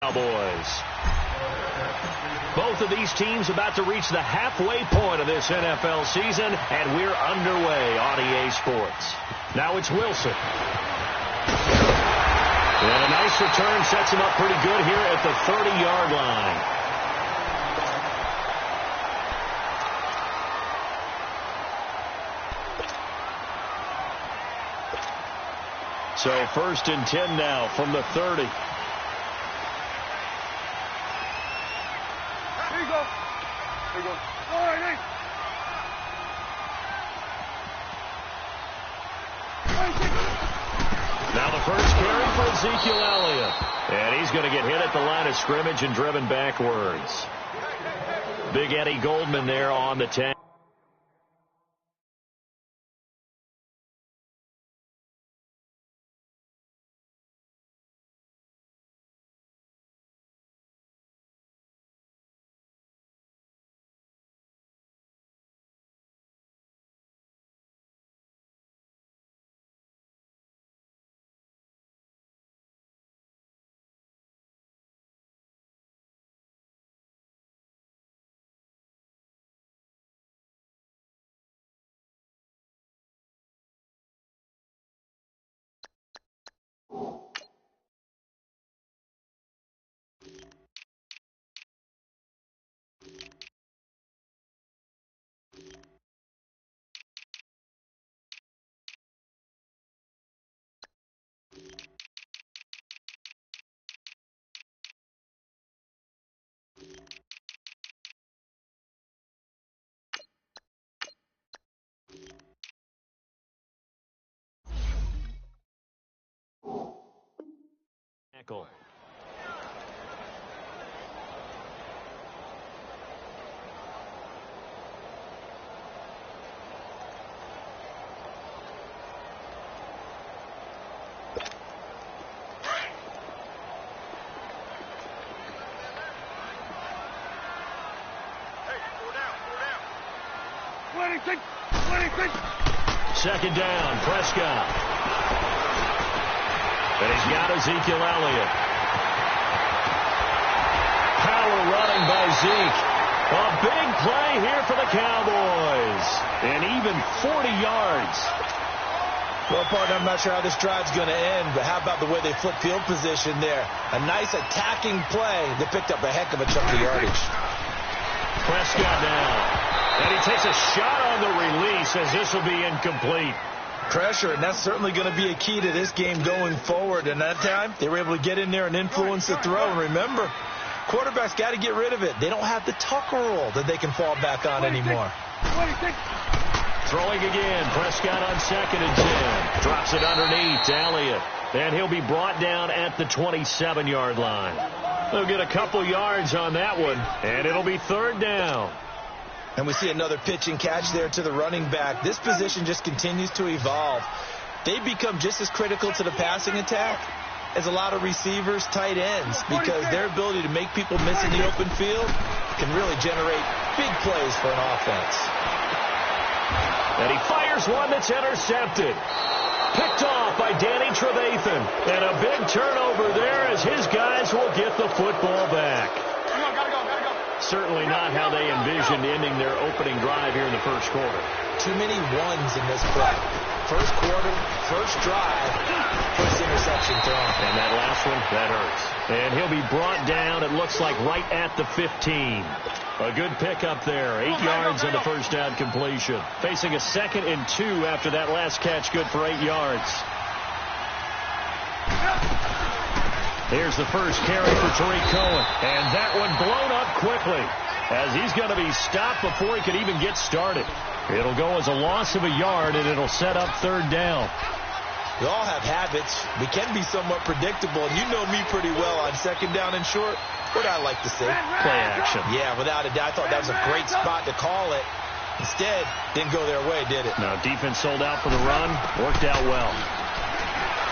Cowboys. Both of these teams about to reach the halfway point of this NFL season, and we're underway on EA Sports. Now it's Wilson. And a nice return sets him up pretty good here at the 30-yard line. So 1st and 10 now from the 30. Here you go. Here you go. All right, hey. Now the first carry for Ezekiel Elliott. And he's going to get hit at the line of scrimmage and driven backwards. Big Eddie Goldman there on the 10. Tackle. Second down, Prescott. And he's got Ezekiel Elliott. Power running by Zeke. A big play here for the Cowboys. And even 40 yards. Well, partner, I'm not sure how this drive's going to end, but how about the way they flip field position there? A nice attacking play that picked up a heck of a chunk of yardage. Prescott now. And he takes a shot on the release as this will be incomplete. Pressure, and that's certainly going to be a key to this game going forward. And that time, they were able to get in there and influence the throw. And remember, quarterbacks got to get rid of it. They don't have the Tucker rule that they can fall back on anymore. Throwing again, Prescott on 2nd and 10. Drops it underneath to Elliott. And he'll be brought down at the 27-yard line. They'll get a couple yards on that one, and it'll be 3rd down. And we see another pitch and catch there to the running back. This position just continues to evolve. They become just as critical to the passing attack as a lot of receivers, tight ends, because their ability to make people miss in the open field can really generate big plays for an offense. And he fires one that's intercepted. Picked off by Danny Trevathan. And a big turnover there as his guys will get the football back. Certainly not how they envisioned ending their opening drive here in the first quarter. Too many ones in this play. First quarter, first drive, first interception thrown. And that last one, that hurts. And he'll be brought down, it looks like, right at the 15. A good pickup there. 8 yards on the first down completion. Facing a 2nd and 2 after that last catch, good for 8 yards. Here's the first carry for Tariq Cohen. And that one blown up quickly as he's going to be stopped before he could even get started. It'll go as a loss of a yard, and it'll set up 3rd down. We all have habits. We can be somewhat predictable, and you know me pretty well on 2nd down and short. What I like to say? Play action. Yeah, without a doubt. I thought that was a great spot to call it. Instead, didn't go their way, did it? No, defense sold out for the run. Worked out well.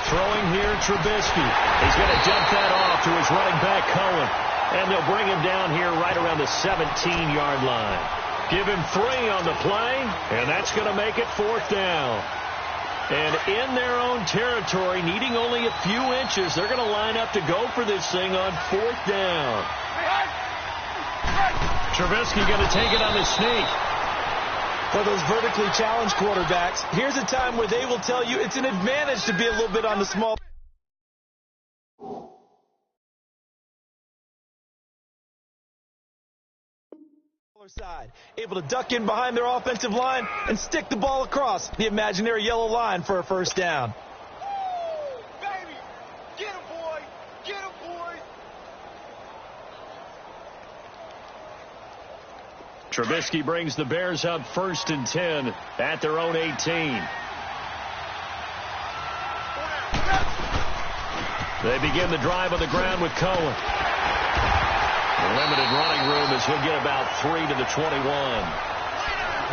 Throwing here, Trubisky. He's going to dump that off to his running back, Cohen. And they'll bring him down here right around the 17-yard line. Give him 3 on the play, and that's going to make it 4th down. And in their own territory, needing only a few inches, they're going to line up to go for this thing on 4th down. Trubisky going to take it on the sneak. For those vertically challenged quarterbacks, here's a time where they will tell you it's an advantage to be a little bit on the small side, able to duck in behind their offensive line and stick the ball across the imaginary yellow line for a first down. Baby, get him, boy. Get him, boy. Trubisky brings the Bears up 1st and 10 at their own 18. They begin the drive on the ground with Cohen. Limited running room as he'll get about 3 to the 21.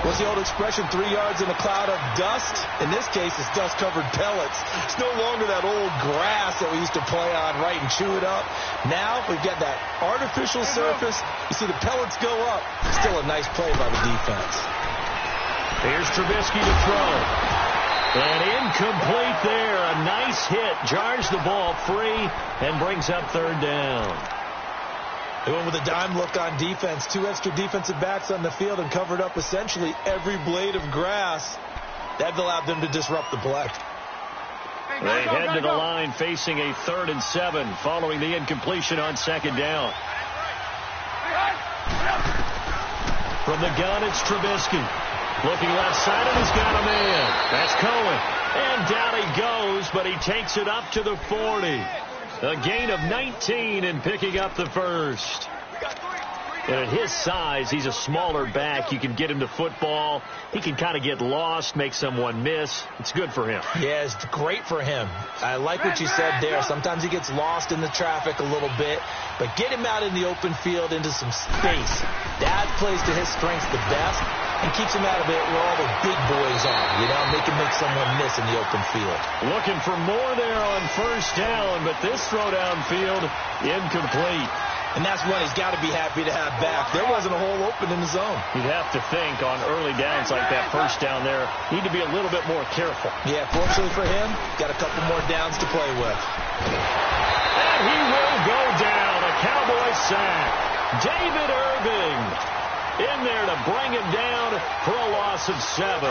What's the old expression, 3 yards in a cloud of dust? In this case, it's dust-covered pellets. It's no longer that old grass that we used to play on, right, and chew it up. Now we've got that artificial surface. You see the pellets go up. Still a nice play by the defense. Here's Trubisky to throw. And incomplete there. A nice hit. Jars the ball free and brings up 3rd down. They went with a dime look on defense. 2 extra defensive backs on the field and covered up essentially every blade of grass. That allowed them to disrupt the play. They head to the line facing a 3rd and 7 following the incompletion on 2nd down. From the gun, it's Trubisky. Looking left side, and he's got a man. That's Cohen. And down he goes, but he takes it up to the 40. A gain of 19 and picking up the first. And at his size, he's a smaller back. You can get him to football. He can kind of get lost, make someone miss. It's good for him. Yeah, it's great for him. I like what you said there. Sometimes he gets lost in the traffic a little bit, but get him out in the open field into some space. That plays to his strengths the best and keeps him out of it where all the big boys are. You know, they can make someone miss in the open field. Looking for more there on 1st down, but this throw downfield incomplete. And that's one he's got to be happy to have back. There wasn't a hole open in the zone. You'd have to think on early downs like that 1st down there, need to be a little bit more careful. Yeah, fortunately for him, got a couple more downs to play with. And he will go down. A Cowboy sack. David Irving in there to bring him down for a loss of 7.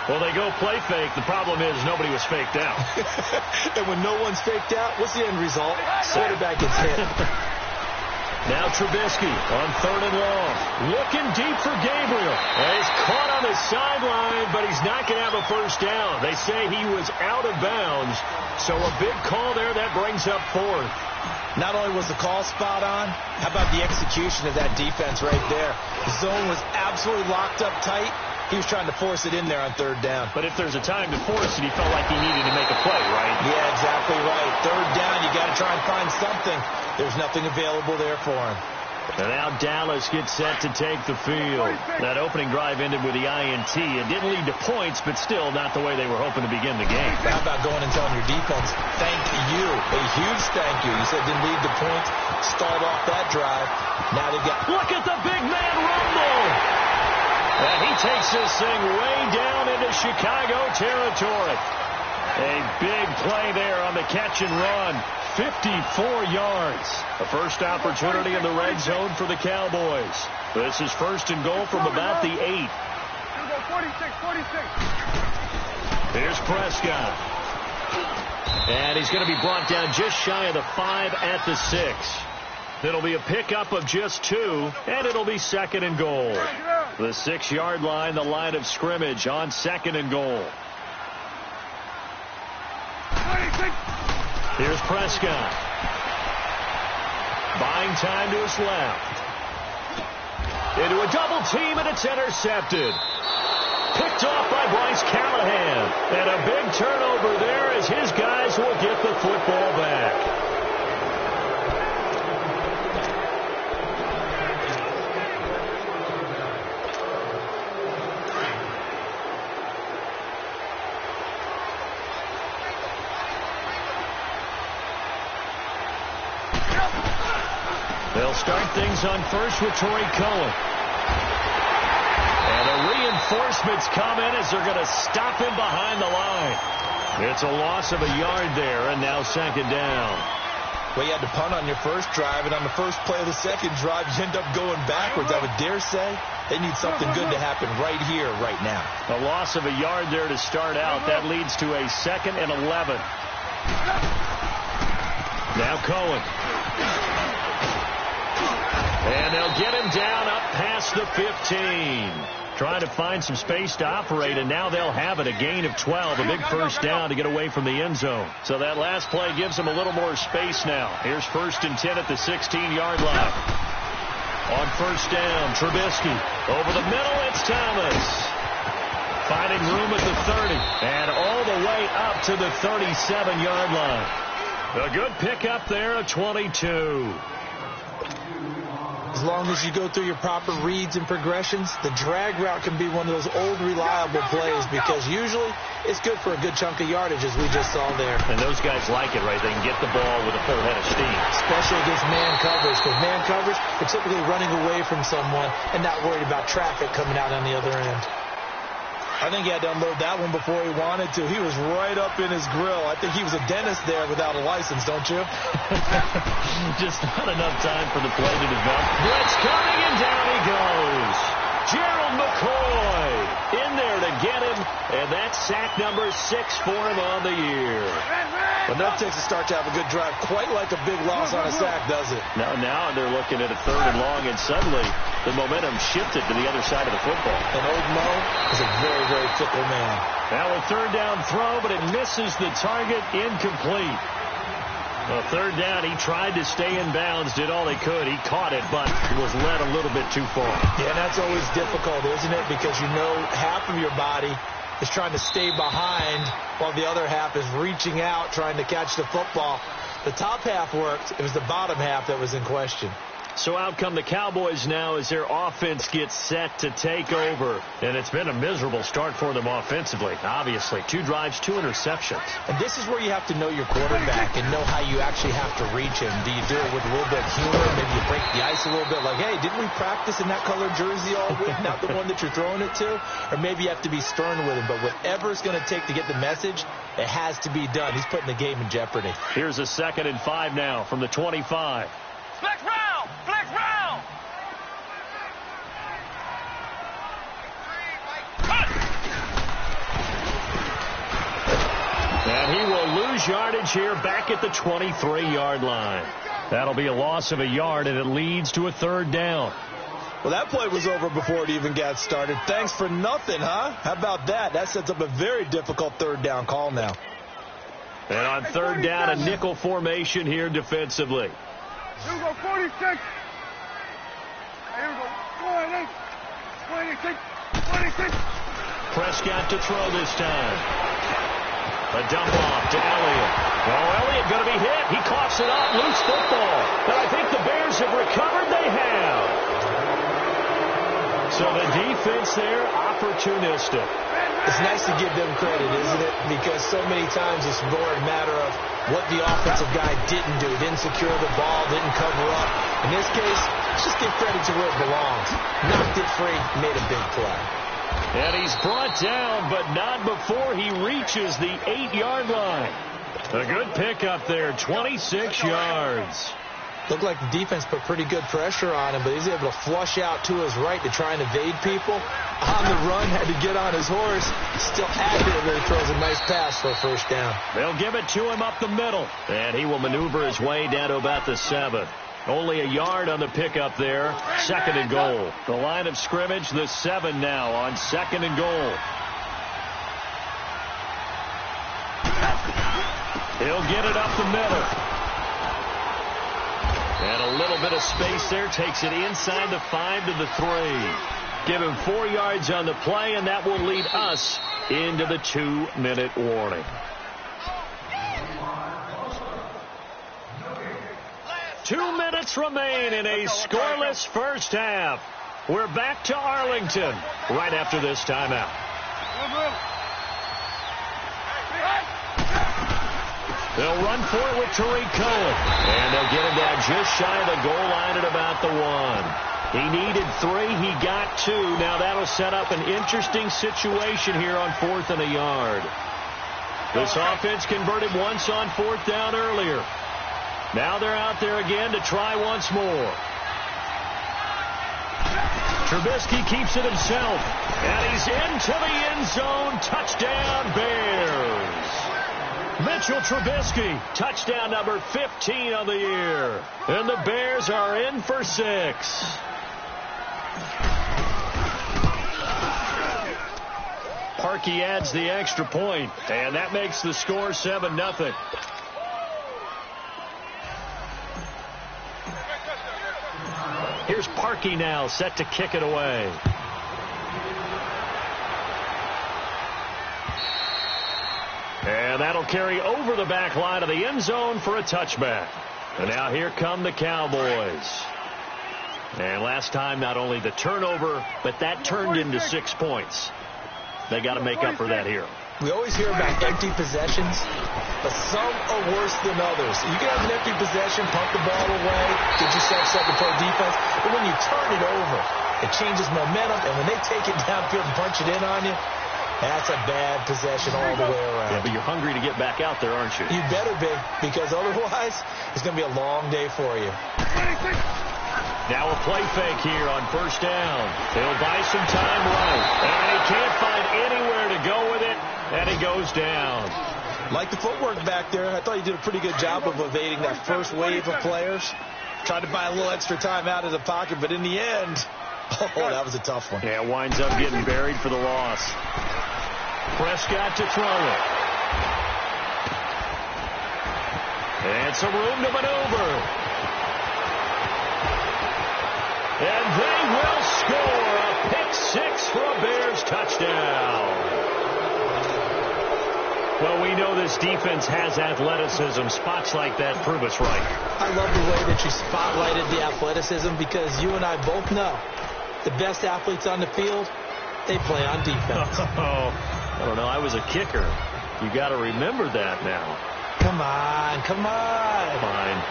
Well, they go play fake. The problem is nobody was faked out. And when no one's faked out, what's the end result? Quarterback gets hit. Now Trubisky on 3rd and long. Looking deep for Gabriel. And he's caught on the sideline, but he's not going to have a 1st down. They say he was out of bounds. So a big call there. That brings up 4th. Not only was the call spot on, how about the execution of that defense right there? The zone was absolutely locked up tight. He was trying to force it in there on 3rd down. But if there's a time to force it, he felt like he needed to make a play, right? Yeah, exactly right. 3rd down, you got to try and find something. There's nothing available there for him. And now Dallas gets set to take the field. That opening drive ended with the INT. It didn't lead to points, but still not the way they were hoping to begin the game. How about going and telling your defense, thank you, a huge thank you. You said didn't lead to points, stalled off that drive. Now they've got... Look at the big man rumble! And he takes this thing way down into Chicago territory. A big play there on the catch and run. 54 yards. A first opportunity in the red zone for the Cowboys. This is 1st and goal from about the 8. 46. Here's Prescott. And he's going to be brought down just shy of the 5 at the 6. It'll be a pickup of just 2, and it'll be 2nd and goal. The 6-yard line, the line of scrimmage on 2nd and goal. Here's Prescott. Buying time to his left. Into a double team, and it's intercepted. Picked off by Bryce Callahan. And a big turnover there as his guys will get the football back. They'll start things on first with Torrey Cohen. And a Reinforcements come in as they're going to stop him behind the line. It's a loss of a yard there, and now second down. Well, you had to punt on your first drive, and on the first play of the second drive, you end up going backwards. I would dare say they need something good to happen right here, right now. A loss of a yard there to start out. That leads to a 2nd and 11. Now Cohen. And they'll get him down up past the 15. Trying to find some space to operate, and now they'll have it. A gain of 12, a big first down to get away from the end zone. So that last play gives them a little more space now. Here's 1st and 10 at the 16-yard line. On first down, Trubisky. Over the middle, it's Thomas. Finding room at the 30. And all the way up to the 37-yard line. A good pickup there, a 22. As long as you go through your proper reads and progressions, the drag route can be one of those old reliable plays because usually it's good for a good chunk of yardage, as we just saw there. And those guys like it, right? They can get the ball with a full head of steam. Especially against man coverage, because man coverage, they're typically running away from someone and not worried about traffic coming out on the other end. I think he had to unload that one before he wanted to. He was right up in his grill. I think he was a dentist there without a license, don't you? Just not enough time for the play to develop. Blitz coming, and down he goes. Gerald McCoy in there to get him, and that's sack number 6 for him on the year. Enough takes a start to have a good drive, quite like a big loss on a sack, does it? Now they're looking at a 3rd and long, and suddenly the momentum shifted to the other side of the football. And old Mo is a very, very fickle man. Now a 3rd down throw, but it misses the target, incomplete. A 3rd down, he tried to stay in bounds, did all he could. He caught it, but was led a little bit too far. Yeah, that's always difficult, isn't it? Because you know half of your body is trying to stay behind while the other half is reaching out, trying to catch the football. The top half worked. It was the bottom half that was in question. So out come the Cowboys now as their offense gets set to take over. And it's been a miserable start for them offensively, obviously. 2 drives, 2 interceptions. And this is where you have to know your quarterback and know how you actually have to reach him. Do you do it with a little bit of humor? Maybe you break the ice a little bit like, hey, didn't we practice in that colored jersey all week, not the one that you're throwing it to? Or maybe you have to be stern with him. But whatever it's going to take to get the message, it has to be done. He's putting the game in jeopardy. Here's a 2nd and 5 now from the 25. Flex round! Flex round! And he will lose yardage here back at the 23-yard line. That'll be a loss of a yard, and it leads to a 3rd down. Well, that play was over before it even got started. Thanks for nothing, huh? How about that? That sets up a very difficult 3rd down call now. And on 3rd down, a nickel formation here defensively. Here we go, 46. Here we go, 26. Prescott to throw this time. A dump off to Elliott. Oh, Elliott going to be hit. He coughs it up. Loose football. But I think the Bears have recovered. They have. So the defense there, opportunistic. It's nice to give them credit, isn't it? Because so many times it's more a matter of what the offensive guy didn't do. Didn't secure the ball, didn't cover up. In this case, let's just give credit to where it belongs. Knocked it free, made a big play. And he's brought down, but not before he reaches the 8-yard line. A good pickup there, 26 yards. Looked like the defense put pretty good pressure on him, but he's able to flush out to his right to try and evade people. On the run, had to get on his horse. Still accurately throws a nice pass for a 1st down. They'll give it to him up the middle, and he will maneuver his way down to about the 7. Only a yard on the pickup there. 2nd and goal. The line of scrimmage, the 7 now on 2nd and goal. He'll get it up the middle. And a little bit of space there. Takes it inside the 5 to the 3. Give him 4 yards on the play, and that will lead us into the 2-minute warning. 2 minutes remain in a scoreless first half. We're back to Arlington right after this timeout. They'll run for it with Tariq Cohen. And they'll get him down just shy of the goal line at about the 1. He needed 3. He got 2. Now that'll set up an interesting situation here on 4th and a yard. This offense converted once on 4th down earlier. Now they're out there again to try once more. Trubisky keeps it himself. And he's into the end zone. Touchdown, Bears. Mitchell Trubisky, touchdown number 15 on the year. And the Bears are in for 6. Parkey adds the extra point, and that makes the score 7-0. Here's Parkey now, set to kick it away. And that'll carry over the back line of the end zone for a touchback. And now here come the Cowboys. And last time, not only the turnover, but that turned into 6 points. They got to make up for that here. We always hear about empty possessions, but some are worse than others. You can have an empty possession, pump the ball away, get yourself set to play defense, but when you turn it over, it changes momentum, and when they take it downfield and punch it in on you, that's a bad possession all the way around. Yeah, but you're hungry to get back out there, aren't you? You better be, because otherwise, it's going to be a long day for you. Now a play fake here on 1st down. He'll buy some time right. And he can't find anywhere to go with it, and he goes down. Like the footwork back there, I thought he did a pretty good job of evading that first wave of players. Tried to buy a little extra time out of the pocket, but in the end, oh, that was a tough one. Yeah, winds up getting buried for the loss. Prescott to throw it. And some room to maneuver. And they will score a pick 6 for a Bears touchdown. Well, we know this defense has athleticism. Spots like that prove us right. I love the way that you spotlighted the athleticism, because you and I both know the best athletes on the field, they play on defense. Oh, I don't know. I was a kicker. You got to remember that now. Come on, come on. Fine.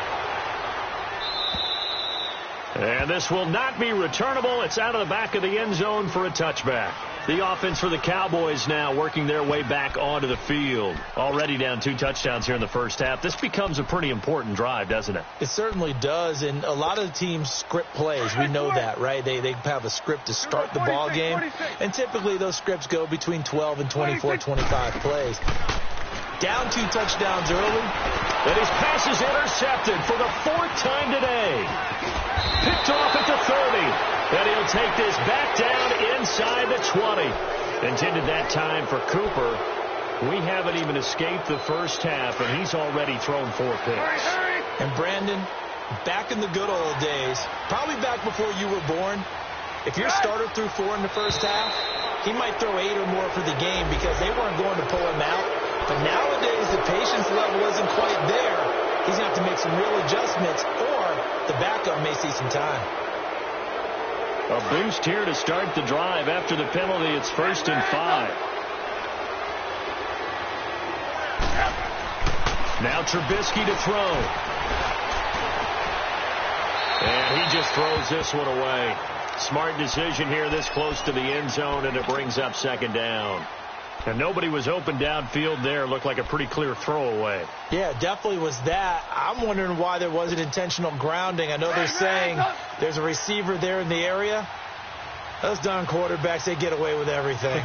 And this will not be returnable. It's out of the back of the end zone for a touchback. The offense for the Cowboys now working their way back onto the field. Already down 2 touchdowns here in the first half. This becomes a pretty important drive, doesn't it? It certainly does, and a lot of the teams script plays. We know that, right? They have a script to start the ball game, and typically those scripts go between 12 and 24, 25 plays. Down 2 touchdowns early. And his pass is intercepted for the 4th time today. Picked off at the 30. And he'll take this back down inside the 20. Intended that time for Cooper. We haven't even escaped the first half, and he's already thrown 4 picks. And Brandon, back in the good old days, probably back before you were born, if your starter threw 4 in the first half, he might throw 8 or more for the game because they weren't going to pull him out. But nowadays, the patience level isn't quite there. He's going to have to make some real adjustments, or the backup may see some time. A boost here to start the drive. After the penalty, it's 1st and 5. Now Trubisky to throw. And he just throws this one away. Smart decision here this close to the end zone, and it brings up 2nd down. And nobody was open downfield there. Looked like a pretty clear throwaway. Yeah, definitely was that. I'm wondering why there wasn't intentional grounding. I know they're saying there's a receiver there in the area. Those darn quarterbacks, they get away with everything.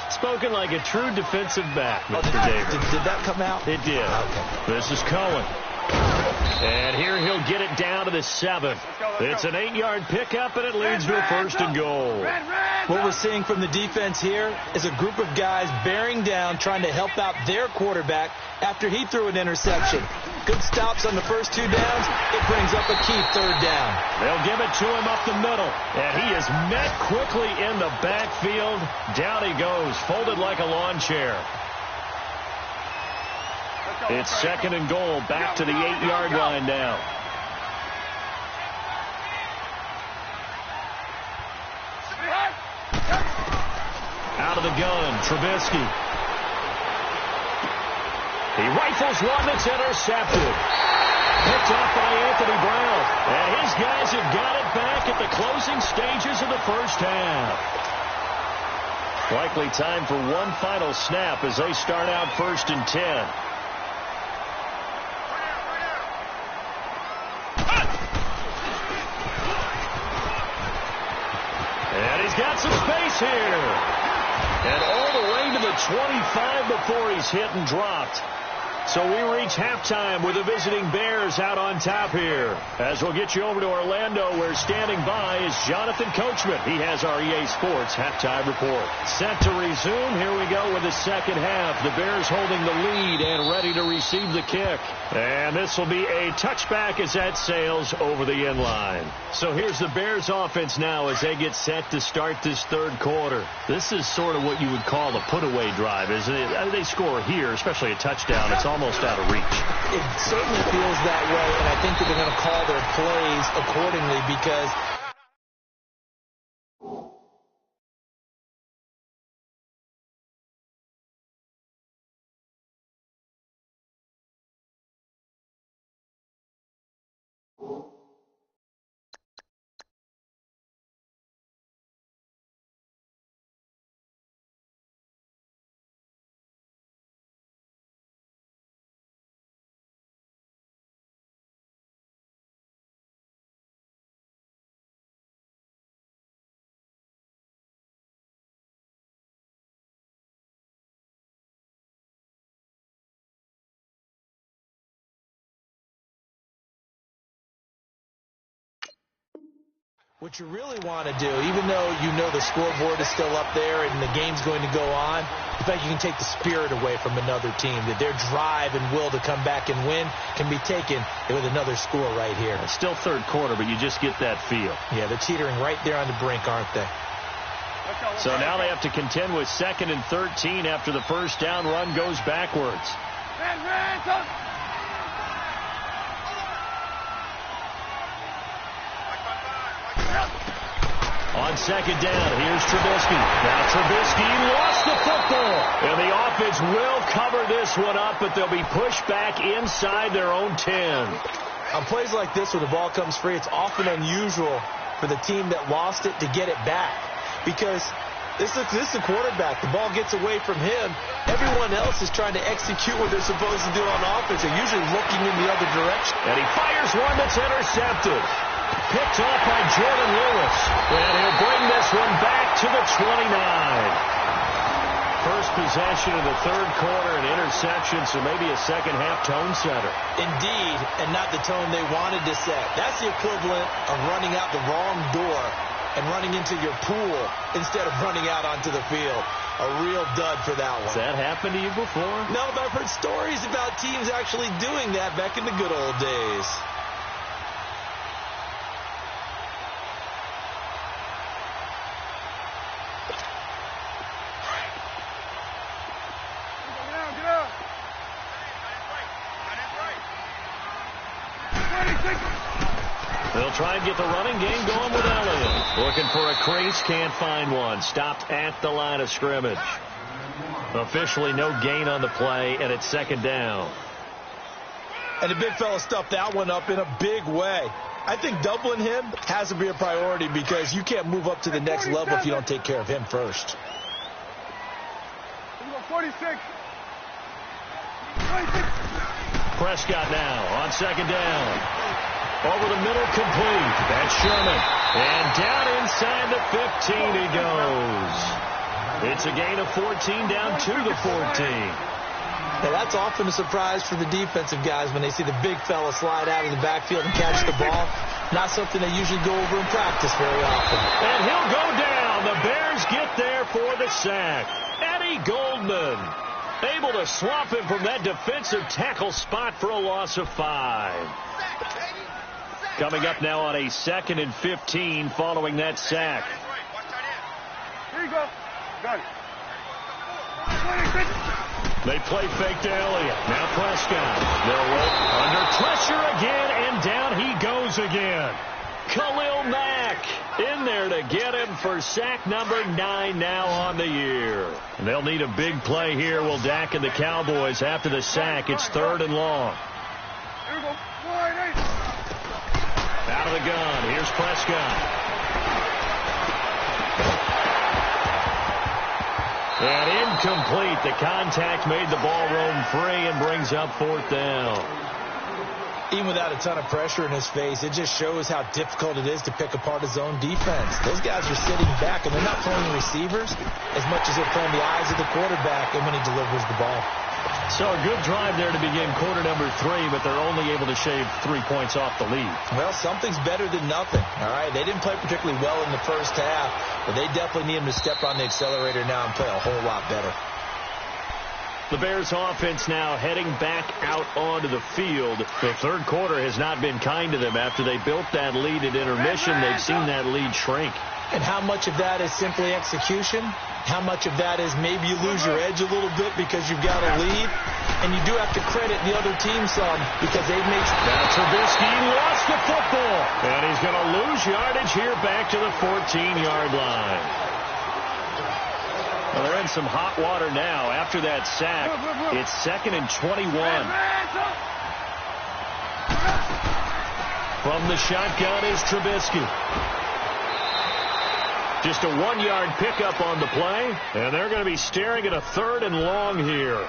Spoken like a true defensive back, Mr. Davis. Did that come out? It did. Okay. This is Cohen. And here he'll get it down to the 7th. It's an 8-yard pickup, and it leads to a 1st and goal. What we're seeing from the defense here is a group of guys bearing down, trying to help out their quarterback after he threw an interception. Good stops on the first 2 downs. It brings up a key 3rd down. They'll give it to him up the middle. And he is met quickly in the backfield. Down he goes, folded like a lawn chair. It's 2nd and goal, back to the 8-yard line now. Out of the gun, Trubisky. He rifles one that's intercepted. Picked off by Anthony Brown. And his guys have got it back at the close first half. Likely time for one final snap as they start out 1st and 10. And he's got some space here. And all the way to the 25 before he's hit and dropped. So we reach halftime with the visiting Bears out on top here. As we'll get you over to Orlando, where standing by is Jonathan Coachman. He has our EA Sports halftime report. Set to resume. Here we go with the second half. The Bears holding the lead and ready to receive the kick. And this will be a touchback as that sails over the end line. So here's the Bears offense now as they get set to start this third quarter. This is sort of what you would call a put-away drive, isn't it? They score here, especially a touchdown. It's almost out of reach. It certainly feels that way, and I think that they're going to call their plays accordingly because what you really want to do, even though you know the scoreboard is still up there and the game's going to go on, in fact, you can take the spirit away from another team, that their drive and will to come back and win can be taken with another score right here. It's still third quarter, but you just get that feel. Yeah, they're teetering right there on the brink, aren't they? So now they have to contend with 2nd and 13 after the first down run goes backwards. On second down, here's Trubisky. Now Trubisky lost the football. And the offense will cover this one up, but they'll be pushed back inside their own 10. On plays like this where the ball comes free, it's often unusual for the team that lost it to get it back. Because this is the quarterback. The ball gets away from him. Everyone else is trying to execute what they're supposed to do on offense. They're usually looking in the other direction. And he fires one that's intercepted. Picked off by Jordan Lewis. And he'll bring this one back to the 29. First possession of the third quarter, an interception, so maybe a second-half tone setter. Indeed, and not the tone they wanted to set. That's the equivalent of running out the wrong door and running into your pool instead of running out onto the field. A real dud for that one. Has that happened to you before? No, but I've heard stories about teams actually doing that back in the good old days. They'll try and get the running game going with Elliott. Looking for a crease, can't find one. Stopped at the line of scrimmage. Officially no gain on the play, and it's second down. And the big fella stuffed that one up in a big way. I think doubling him has to be a priority because you can't move up to the next level if you don't take care of him first. 46. Prescott now on second down. Over the middle, complete. That's Sherman. And down inside the 15 he goes. It's a gain of 14 down to the 14. Now that's often a surprise for the defensive guys when they see the big fella slide out of the backfield and catch the ball. Not something they usually go over in practice very often. And he'll go down. The Bears get there for the sack. Eddie Goldman able to swap him from that defensive tackle spot for a loss of 5. Coming up now on a 2nd and 15 following that sack. Here you go. Got it. They play fake to Elliott. Now Prescott. They'll roll under pressure again, and down he goes again. Khalil Mack in there to get him for sack number 9 now on the year. And they'll need a big play here. Will Dak and the Cowboys after the sack. It's 3rd and long. Here we go. 1-8. Out of the gun. Here's Prescott. And incomplete. The contact made the ball roam free and brings up 4th down. Even without a ton of pressure in his face, it just shows how difficult it is to pick apart his own defense. Those guys are sitting back, and they're not playing receivers as much as they're playing the eyes of the quarterback and when he delivers the ball. So a good drive there to begin quarter number 3, but they're only able to shave 3 points off the lead. Well, something's better than nothing, all right? They didn't play particularly well in the first half, but they definitely need him to step on the accelerator now and play a whole lot better. The Bears offense now heading back out onto the field. The third quarter has not been kind to them. After they built that lead at intermission, they've seen that lead shrink. And how much of that is simply execution? How much of that is maybe you lose your edge a little bit because you've got a lead? And you do have to credit the other team some because they've made... Now Trubisky lost the football. And he's going to lose yardage here back to the 14-yard line. Well, they're in some hot water now. After that sack, it's 2nd and 21. From the shotgun is Trubisky. Just a 1-yard pickup on the play, and they're going to be staring at a 3rd and long here.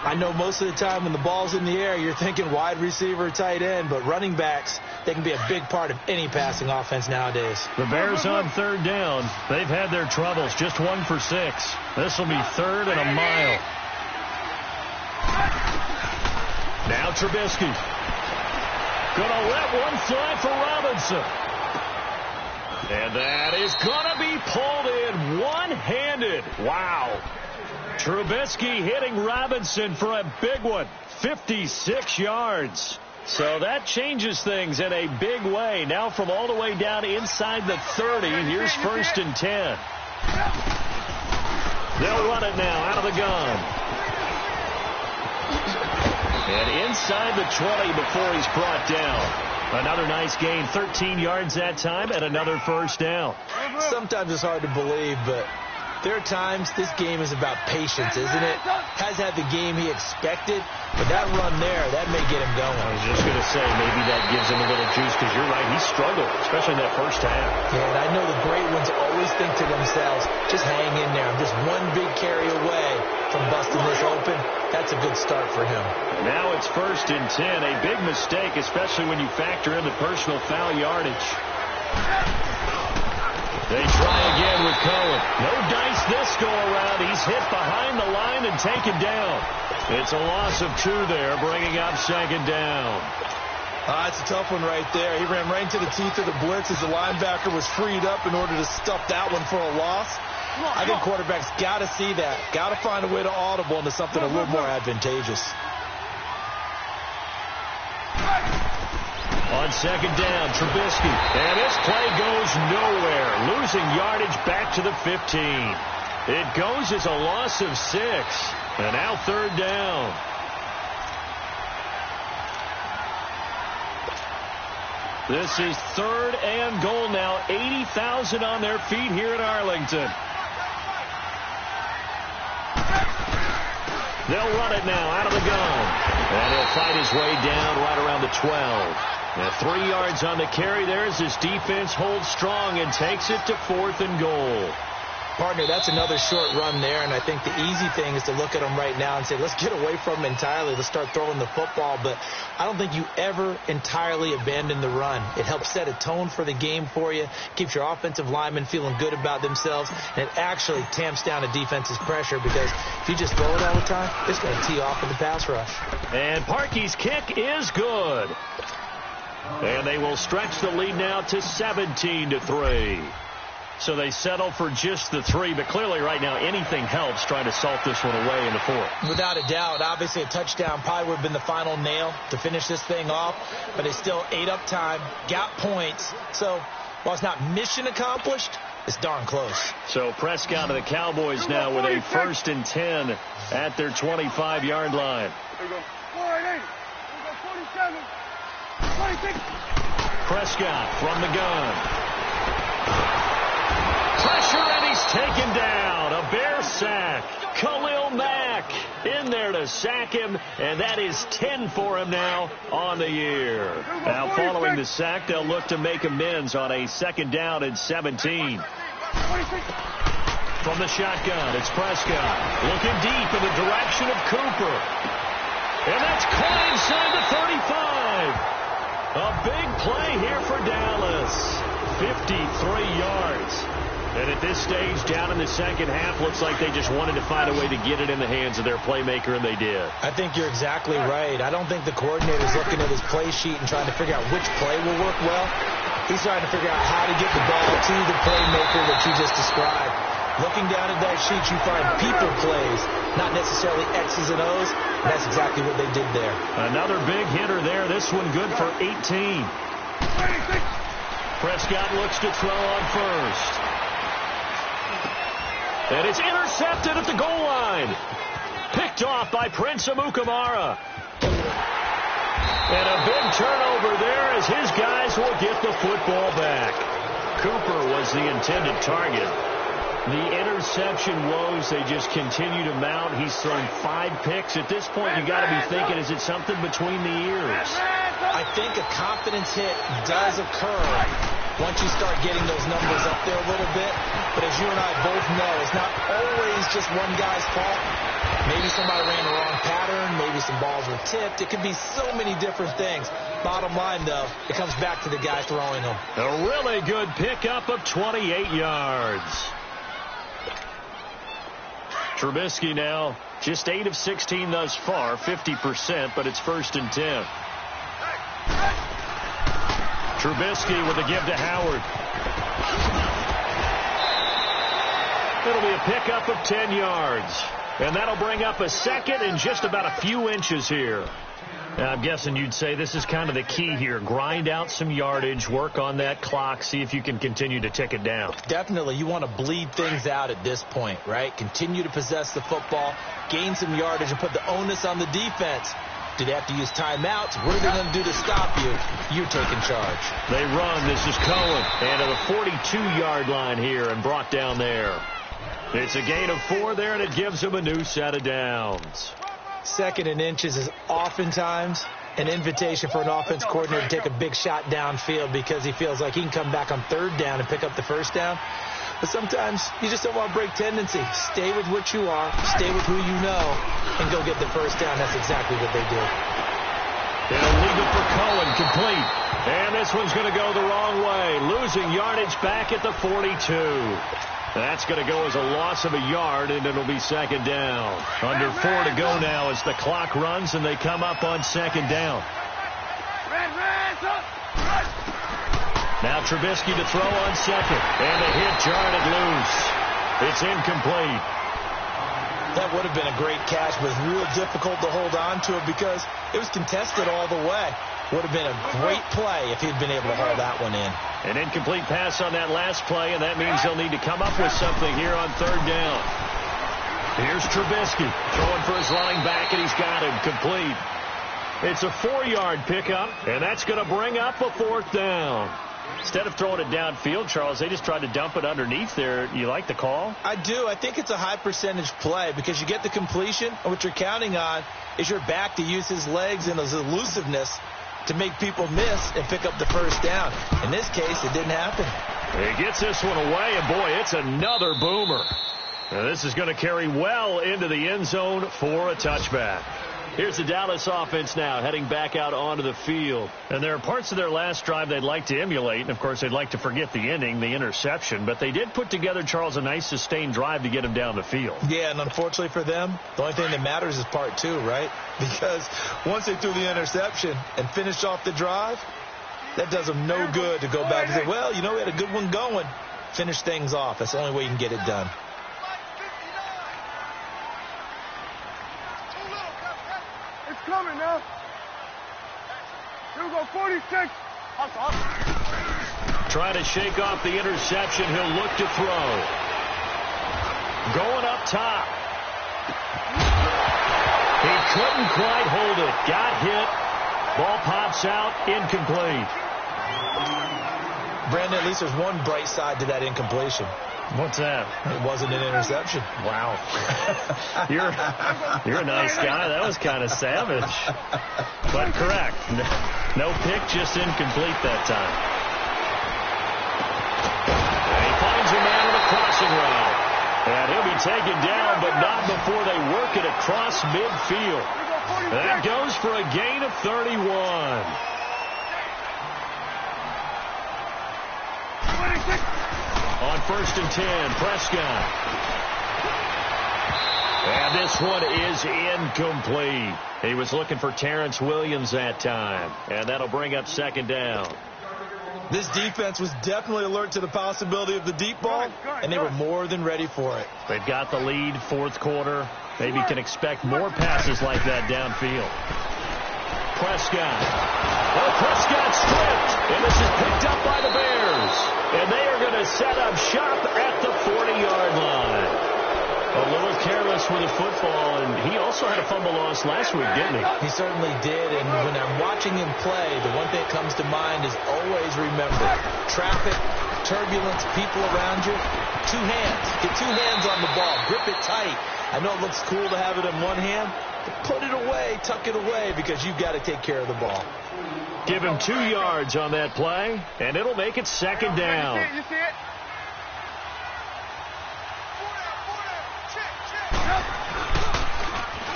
I know most of the time when the ball's in the air, you're thinking wide receiver, tight end, but running backs, they can be a big part of any passing offense nowadays. The Bears on 3rd down. They've had their troubles, just 1 for 6. This will be 3rd and a mile. Now Trubisky. Gonna let one fly for Robinson. And that is gonna be pulled in one-handed. Wow. Trubisky hitting Robinson for a big one. 56 yards. So that changes things in a big way. Now from all the way down inside the 30, here's 1st and 10. They'll run it now out of the gun. And inside the 20 before he's brought down. Another nice gain, 13 yards that time, and another 1st down. Sometimes it's hard to believe, but there are times this game is about patience, isn't it? Has had the game he expected, but that run there, that may get him going. I was just going to say, maybe that gives him a little juice, because you're right, he struggled, especially in that first half. Yeah, and I know the great ones always think to themselves, just hang in there. I'm just one big carry away from busting this open. That's a good start for him. Now it's 1st and 10, a big mistake, especially when you factor in the personal foul yardage. They try again with Cohen. No dice this go around. He's hit behind the line and taken down. It's a loss of 2 there, bringing up 2nd down. That's a tough one right there. He ran right into the teeth of the blitz as the linebacker was freed up in order to stuff that one for a loss. I think quarterbacks got to see that. Got to find a way to audible into something a little more advantageous. On 2nd down, Trubisky. And this play goes nowhere. Losing yardage back to the 15. It goes as a loss of 6. And now 3rd down. This is 3rd and goal now. 80,000 on their feet here in Arlington. They'll run it now out of the gun. And he'll fight his way down right around the 12. Now 3 yards on the carry there as his defense holds strong and takes it to 4th and goal. Partner, that's another short run there, and I think the easy thing is to look at him right now and say, let's get away from him entirely. Let's start throwing the football, but I don't think you ever entirely abandon the run. It helps set a tone for the game for you, keeps your offensive linemen feeling good about themselves, and it actually tamps down a defense's pressure because if you just throw it all the time, it's going to tee off in the pass rush. And Parkey's kick is good. And they will stretch the lead now to 17-3. So they settle for just the 3, but clearly right now anything helps trying to salt this one away in the 4th. Without a doubt, obviously a touchdown probably would have been the final nail to finish this thing off, but they still ate up time, got points. So while it's not mission accomplished, it's darn close. So Prescott and the Cowboys now with a 1st and 10 at their 25-yard line. There you go. 480. There you go. 47. 26. Prescott from the gun. Pressure, and he's taken down. A Bear sack. Khalil Mack in there to sack him, and that is 10 for him now on the year. Now, following the sack, they'll look to make amends on a 2nd down and 17. From the shotgun, it's Prescott. Looking deep in the direction of Cooper. And that's caught inside the 35. A big play here for Dallas. 53 yards. And at this stage, down in the second half, looks like they just wanted to find a way to get it in the hands of their playmaker, and they did. I think you're exactly right. I don't think the coordinator's looking at his play sheet and trying to figure out which play will work well. He's trying to figure out how to get the ball to the playmaker that you just described. Looking down at that sheet, you find people plays, not necessarily X's and O's. And that's exactly what they did there. Another big hitter there. This one good for 18. Prescott looks to throw on first. And it's intercepted at the goal line. Picked off by Prince Amukamara. And a big turnover there as his guys will get the football back. Cooper was the intended target. The interception woes, they just continue to mount. He's thrown 5 picks. At this point, you got to be thinking, is it something between the ears? I think a confidence hit does occur once you start getting those numbers up there a little bit. But as you and I both know, it's not always just one guy's fault. Maybe somebody ran the wrong pattern. Maybe some balls were tipped. It could be so many different things. Bottom line, though, it comes back to the guy throwing them. A really good pickup of 28 yards. Trubisky now, just 8 of 16 thus far, 50%, but it's 1st and 10. Trubisky with a give to Howard. It'll be a pickup of 10 yards. And that'll bring up a second and just about a few inches here. I'm guessing you'd say this is kind of the key here. Grind out some yardage, work on that clock, see if you can continue to tick it down. Definitely. You want to bleed things out at this point, right? Continue to possess the football, gain some yardage, and put the onus on the defense. Do they have to use timeouts? What are they going to do to stop you? You're taking charge. They run. This is Cohen. And to the 42-yard line here and brought down there. It's a gain of 4 there, and it gives them a new set of downs. 2nd and inches is oftentimes an invitation for an offense coordinator to take a big shot downfield because he feels like he can come back on 3rd down and pick up the 1st down. But sometimes you just don't want to break tendency. Stay with what you are, stay with who you know, and go get the 1st down. That's exactly what they did. They'll leave it for Cohen, complete. And this one's going to go the wrong way, losing yardage back at the 42. That's going to go as a loss of a yard, and it'll be 2nd down. Under 4 to go now as the clock runs, and they come up on 2nd down. Now Trubisky to throw on 2nd, and the hit jarred it loose. It's incomplete. That would have been a great catch, but it's real difficult to hold on to it because it was contested all the way. Would have been a great play if he'd been able to haul that one in. An incomplete pass on that last play, and that means they'll need to come up with something here on 3rd down. Here's Trubisky throwing for his running back, and he's got him complete. It's a 4-yard pickup, and that's going to bring up a 4th down. Instead of throwing it downfield, Charles, they just tried to dump it underneath there. You like the call? I do. I think it's a high percentage play because you get the completion, and what you're counting on is your back to use his legs and his elusiveness to make people miss and pick up the 1st down. In this case, it didn't happen. He gets this one away, and boy, it's another boomer. Now, this is going to carry well into the end zone for a touchback. Here's the Dallas offense now heading back out onto the field. And there are parts of their last drive they'd like to emulate. And, of course, they'd like to forget the ending, the interception. But they did put together, Charles, a nice sustained drive to get him down the field. Yeah, and unfortunately for them, the only thing that matters is part 2, right? Because once they threw the interception and finished off the drive, that does them no good to go back and say, well, you know, we had a good one going. Finish things off. That's the only way you can get it done. Coming now. Here we go, 46. Trying to shake off the interception. He'll look to throw. Going up top. He couldn't quite hold it. Got hit. Ball pops out. Incomplete. Brandon, at least there's one bright side to that incompletion. What's that? It wasn't an interception. Wow. You're a nice guy. That was kind of savage. But correct. No pick, just incomplete that time. And he finds a man on a crossing route. And taken down, but not before they work it across midfield. That goes for a gain of 31. On 1st and 10, Prescott. And this one is incomplete. He was looking for Terrence Williams that time, and that'll bring up 2nd down. This defense was definitely alert to the possibility of the deep ball, and they were more than ready for it. They've got the lead, 4th quarter. Maybe can expect more passes like that downfield. Prescott. Oh, Prescott stripped, and this is picked up by the Bears. And they are going to set up shop at the 40-yard line. A little careless with the football, and he also had a fumble loss last week, didn't he? He certainly did, and when I'm watching him play, the one thing that comes to mind is always remember, traffic, turbulence, people around you, 2 hands. Get 2 hands on the ball. Grip it tight. I know it looks cool to have it in one hand, but put it away, tuck it away, because you've got to take care of the ball. Give him 2 yards on that play, and it'll make it 2nd down. You see it?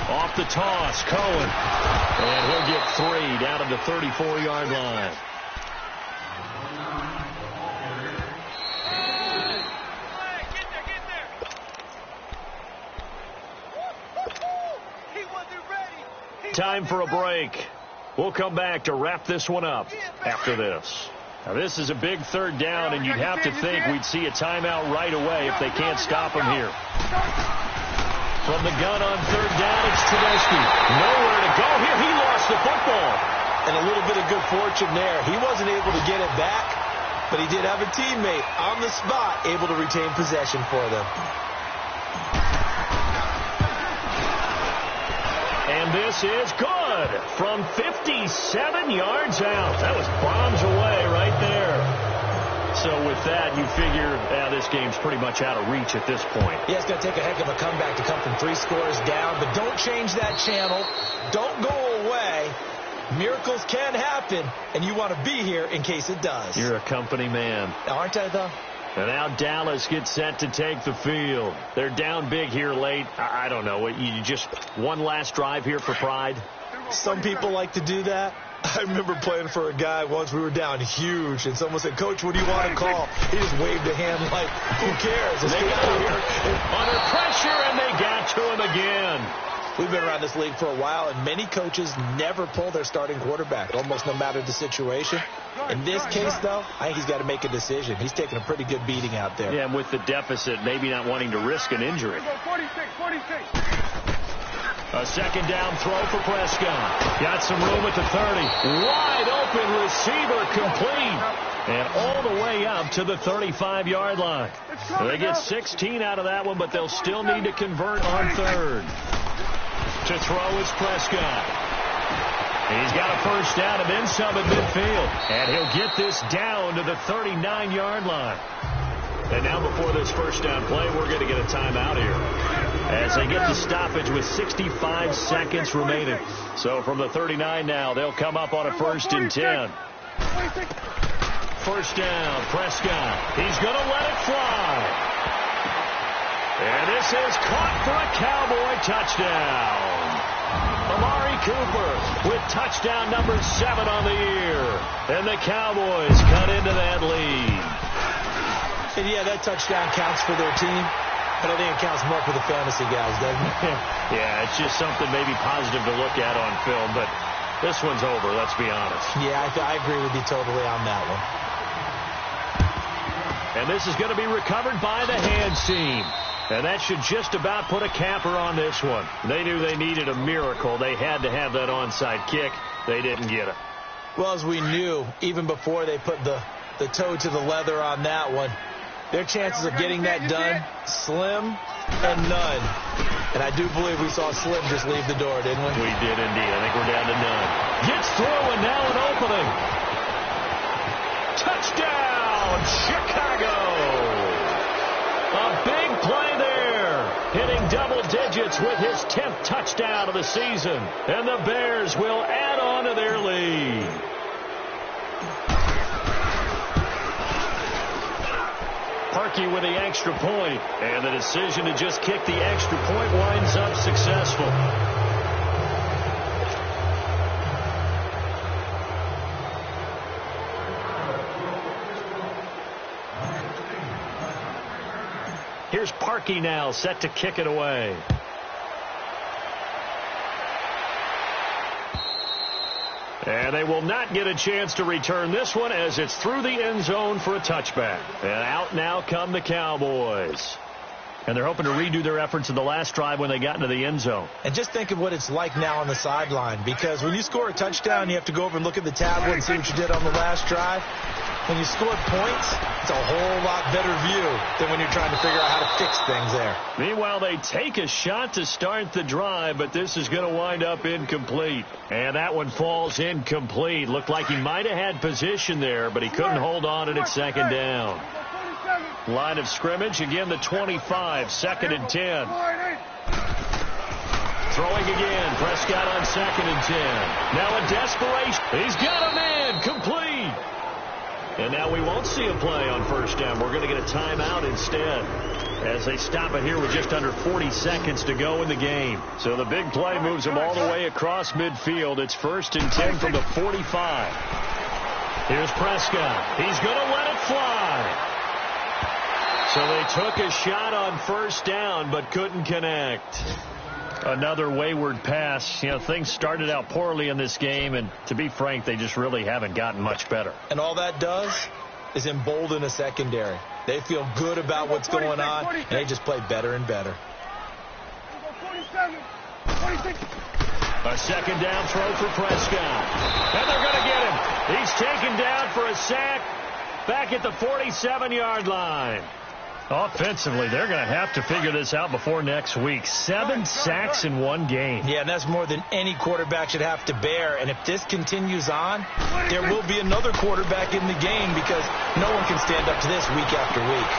Off the toss, Cohen. And he'll get 3 down at the 34-yard line. Time for a break. We'll come back to wrap this one up after this. Now, this is a big 3rd down, and you'd have to think we'd see a timeout right away if they can't stop him here. From the gun on 3rd down, it's Trubisky. Nowhere to go here. He lost the football. And a little bit of good fortune there. He wasn't able to get it back, but he did have a teammate on the spot able to retain possession for them. And this is good from 57 yards out. That was bombs away right there. So with that, you figure this game's pretty much out of reach at this point. Yeah, it's going to take a heck of a comeback to come from 3 scores down, but don't change that channel. Don't go away. Miracles can happen, and you want to be here in case it does. You're a company man. Aren't I, though? And now Dallas gets set to take the field. They're down big here late. I don't know. You just one last drive here for pride? Some people like to do that. I remember playing for a guy once. We were down huge, and someone said, "Coach, what do you want to call?" He just waved a hand like, who cares? Let's get out of here. Under pressure, and they got to him again. We've been around this league for a while, and many coaches never pull their starting quarterback, almost no matter the situation. In this case, though, I think he's got to make a decision. He's taking a pretty good beating out there. Yeah, and with the deficit, maybe not wanting to risk an injury. 46. A 2nd down throw for Prescott. Got some room at the 30. Wide open receiver complete. And all the way up to the 35-yard line. They get 16 out of that one, but they'll still need to convert on 3rd. To throw is Prescott. He's got a 1st down and then some at midfield. And he'll get this down to the 39-yard line. And now before this 1st down play, we're going to get a timeout here. As they get the stoppage with 65 seconds remaining. So from the 39 now, they'll come up on a 1st and 10. 1st down, Prescott. He's going to let it fly. And this is caught for a Cowboy touchdown. Amari Cooper with touchdown number 7 on the year. And the Cowboys cut into that lead. And yeah, that touchdown counts for their team, but I think it counts more for the fantasy guys, doesn't it? Yeah, it's just something maybe positive to look at on film, but this one's over, let's be honest. Yeah, I agree with you totally on that one. And this is going to be recovered by the hands team. And that should just about put a capper on this one. They knew they needed a miracle. They had to have that onside kick. They didn't get it. Well, as we knew, even before they put the toe to the leather on that one, their chances of getting that done, slim and none. And I do believe we saw Slim just leave the door, didn't we? We did indeed. I think we're down to none. Gets through, and now an opening. Touchdown, Chicago! A big play there, hitting double digits with his 10th touchdown of the season. And the Bears will add on to their lead. lucky with the extra point, and the decision to just kick the extra point winds up successful. Here's Parkey now, set to kick it away. And they will not get a chance to return this one as it's through the end zone for a touchback. And out now come the Cowboys. And they're hoping to redo their efforts in the last drive when they got into the end zone. And just think of what it's like now on the sideline, because when you score a touchdown, you have to go over and look at the tablet and see what you did on the last drive. When you score points, it's a whole lot better view than when you're trying to figure out how to fix things there. Meanwhile, they take a shot to start the drive, but this is going to wind up incomplete. And that one falls incomplete. Looked like he might have had position there, but he couldn't hold on at second down. Line of scrimmage, again the 25, 2nd and 10. Throwing again, Prescott on 2nd and 10. Now in desperation, he's got a man, complete. And now we won't see a play on first down. We're going to get a timeout instead as they stop it here with just under 40 seconds to go in the game. So the big play moves them all the way across midfield. It's 1st and 10 from the 45. Here's Prescott. He's going to let it fly. So they took a shot on first down but couldn't connect. Another wayward pass. You know, things started out poorly in this game, and to be frank, they just really haven't gotten much better. And all that does is embolden a secondary. They feel good about what's going on, and they just play better and better. A second down throw for Prescott. And they're going to get him. He's taken down for a sack back at the 47-yard line. Offensively, they're going to have to figure this out before next week. 7 sacks in one game. Yeah, and that's more than any quarterback should have to bear. And if this continues on, there will be another quarterback in the game because no one can stand up to this week after week.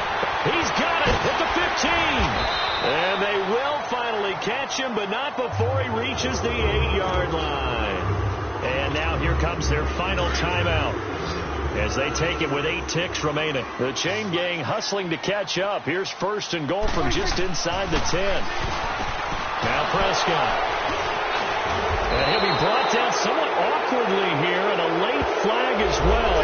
He's got it at the 15. And they will finally catch him, but not before he reaches the 8-yard line. And now here comes their final timeout as they take it with 8 ticks remaining. The chain gang hustling to catch up. Here's 1st and goal from just inside the 10. Now Prescott. And he'll be brought down somewhat awkwardly here, and a late flag as well.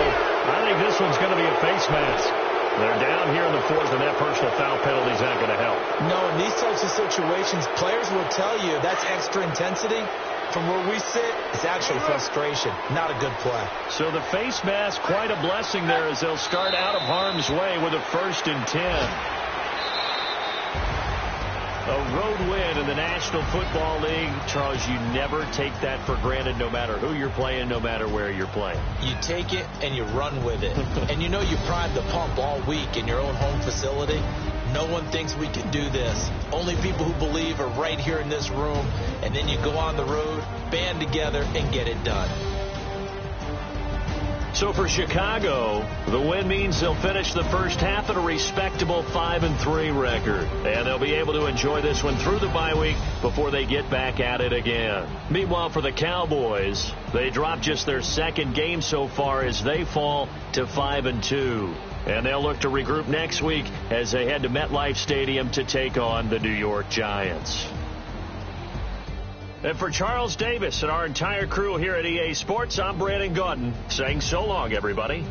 I think this one's going to be a face mask. They're down here in the 4th, and that personal foul penalty is not going to help. No, in these types of situations, players will tell you that's extra intensity. From where we sit, it's actually frustration. Not a good play. So the face mask, quite a blessing there as they'll start out of harm's way with a 1st and 10. A road win in the National Football League. Charles, you never take that for granted no matter who you're playing, no matter where you're playing. You take it and you run with it. And you know you primed the pump all week in your own home facility. No one thinks we can do this. Only people who believe are right here in this room. And then you go on the road, band together, and get it done. So for Chicago, the win means they'll finish the first half at a respectable 5-3 record. And they'll be able to enjoy this one through the bye week before they get back at it again. Meanwhile, for the Cowboys, they drop just their 2nd game so far as they fall to 5-2. And they'll look to regroup next week as they head to MetLife Stadium to take on the New York Giants. And for Charles Davis and our entire crew here at EA Sports, I'm Brandon Gaudin saying so long, everybody.